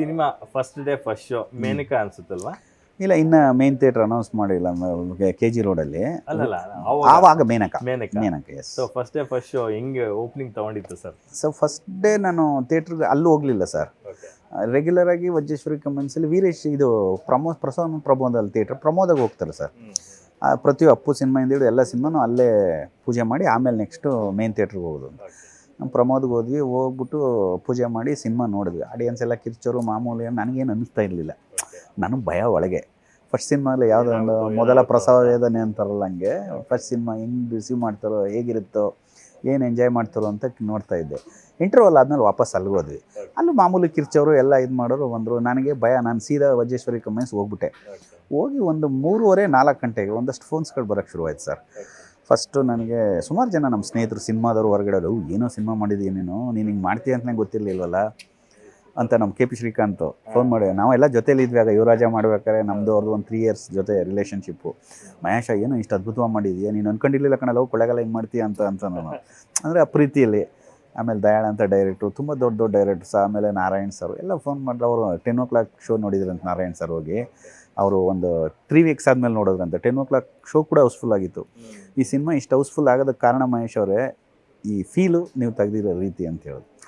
Cinema first day first show Menaka ಅನ್ಸುತ್ತಲ್ವಾ? ಇಲ್ಲ, ಇನ್ನು ಮೇನ್ ಥಿಯೇಟ್ರ್ ಅನೌನ್ಸ್ ಮಾಡಿಲ್ಲ. KG ರೋಡಲ್ಲಿ ಅಲ್ಲಲ್ಲ ಆವಾಗ Menaka yes. So first day first show ಹೆಂಗೆ ಓಪನಿಂಗ್ ತಗೊಂಡಿತ್ತು ಸರ್? ಸೊ ಫಸ್ಟ್ ಡೇ ನಾನು ಥಿಯೇಟ್ರಿಗೆ ಅಲ್ಲೂ ಹೋಗಲಿಲ್ಲ ಸರ್. ರೆಗ್ಯುಲರಾಗಿ ವಜ್ರೇಶ್ವರಿ ಕಮೆನ್ಸಲ್ಲಿ ವೀರೇಶ್ ಇದು ಪ್ರಮೋದಲ್ಲಿ ಥಿಯೇಟ್ರ್ ಪ್ರಮೋದಾಗ ಹೋಗ್ತಾರೆ ಸರ್. ಪ್ರತಿ ಅಪ್ಪು ಸಿನಿಮಾಯಿಂದ ಹಿಡಿದು ಎಲ್ಲ ಸಿನಿಮಾನು ಅಲ್ಲೇ ಪೂಜೆ ಮಾಡಿ ಆಮೇಲೆ ನೆಕ್ಸ್ಟು ಮೇನ್ ಥಿಯೇಟ್ರಿಗೆ ಹೋಗೋದು. ನಮ್ಮ ಪ್ರಮೋದ್ಗೆ ಹೋದ್ವಿ, ಹೋಗ್ಬಿಟ್ಟು ಪೂಜೆ ಮಾಡಿ ಸಿನಿಮಾ ನೋಡಿದ್ವಿ. ಆಡಿಯನ್ಸ್ ಎಲ್ಲ ಕಿರ್ಚೋರು ಮಾಮೂಲಿ, ನನಗೇನು ಅನ್ನಿಸ್ತಾ ಇರಲಿಲ್ಲ. ನನಗೆ ಭಯ ಒಳಗೆ. ಫಸ್ಟ್ ಸಿನಿಮಾಲ್ಲಿ ಯಾವುದೋ ಒಂದು ಮೊದಲ ಪ್ರಸವ ವೇದನೆ ಅಂತಾರಲ್ಲ, ಹಂಗೆ ಫಸ್ಟ್ ಸಿನಿಮಾ ಹೆಂಗೆ ರಿಸೀವ್ ಮಾಡ್ತಾರೋ, ಹೇಗಿರುತ್ತೋ, ಏನು ಎಂಜಾಯ್ ಮಾಡ್ತಾರೋ ಅಂತ ನೋಡ್ತಾ ಇದ್ದೆ. ಇಂಟರ್ವಲ್ ಆದಮೇಲೆ ವಾಪಸ್ ಅಲ್ಲಿಗೆ ಹೋದ್ವಿ. ಅಲ್ಲೂ ಮಾಮೂಲಿ ಕಿರ್ಚೋರು ಎಲ್ಲ ಇದು ಮಾಡೋರು ಬಂದರು. ನನಗೆ ಭಯ. ನಾನು ಸೀದಾ ವಜ್ರೇಶ್ವರಿ ಕಮೆನ್ಸ್ ಹೋಗ್ಬಿಟ್ಟೆ. ಹೋಗಿ ಒಂದು 3:30-4 ಗಂಟೆಗೆ ಒಂದಷ್ಟು ಫೋನ್ಸ್ಗಳು ಬರೋಕ್ಕೆ ಶುರುವಾಯ್ತು ಸರ್. ಫಸ್ಟು ನನಗೆ ಸುಮಾರು ಜನ ನಮ್ಮ ಸ್ನೇಹಿತರು ಸಿನಿಮಾದವರು ಹೊರಗಡೆ ಏನೋ ಸಿನಿಮಾ ಮಾಡಿದ್ದೀಯ ನೀನು ಹಿಂಗೆ ಮಾಡ್ತೀಯ ಅಂತ ನಂಗೆ ಗೊತ್ತಿರಲಿಲ್ವಲ್ಲ ಅಂತ ನಮ್ಮ KP ಶ್ರೀಕಾಂತ್ ಫೋನ್ ಮಾಡಿ, ನಾವೆಲ್ಲ ಜೊತೇಲಿ ಇದ್ವಿ ಆಗ. ಯುವರಾಜ ಮಾಡ್ಬೇಕಾದ್ರೆ ನಮ್ಮದು ಅವ್ರದ್ದು ಒಂದು 3 ಇಯರ್ಸ್ ಜೊತೆ ರಿಲೇಷನ್ಶಿಪ್ಪು. ಮಹೇಶ ಏನೋ ಇಷ್ಟು ಅದ್ಭುತವಾಗಿ ಮಾಡಿದ್ದೀಯ, ನೀನು ಅನ್ಕೊಂಡಿರಲಿಲ್ಲ ಕಣಲ್ಲ, ಕೊಳ್ಳೆಗಾಲ ಹಿಂಗೆ ಮಾಡ್ತೀಯ ಅಂತ ನಾನು ಅಂದರೆ ಆ ಪ್ರೀತಿಯಲ್ಲಿ. ಆಮೇಲೆ ದಯಾಳ ಅಂತ ಡೈರೆಕ್ಟ್ರು, ತುಂಬ ದೊಡ್ಡ ಡೈರೆಕ್ಟರ್ಸ್. ಆಮೇಲೆ ನಾರಾಯಣ್ ಸರ್ ಎಲ್ಲ ಫೋನ್ ಮಾಡಿದ್ರು. ಅವರು 10 o'clock ಶೋ ನೋಡಿದ್ರಂತ ನಾರಾಯಣ್ ಸರ್. ಹೋಗಿ ಅವರು ಒಂದು 3 weeks ಆದಮೇಲೆ ನೋಡೋದ್ರಂತೆ. 10 o'clock ಶೋ ಕೂಡ ಹೌಸ್ಫುಲ್ ಆಗಿತ್ತು. ಈ ಸಿನಿಮಾ ಇಷ್ಟು ಹೌಸ್ಫುಲ್ ಆಗೋದಕ್ಕೆ ಕಾರಣ ಮಹೇಶ್ ಅವರೇ, ಈ ಫೀಲು ನೀವು ತೆಗೆದಿರೋ ರೀತಿ ಅಂತ ಹೇಳೋದು.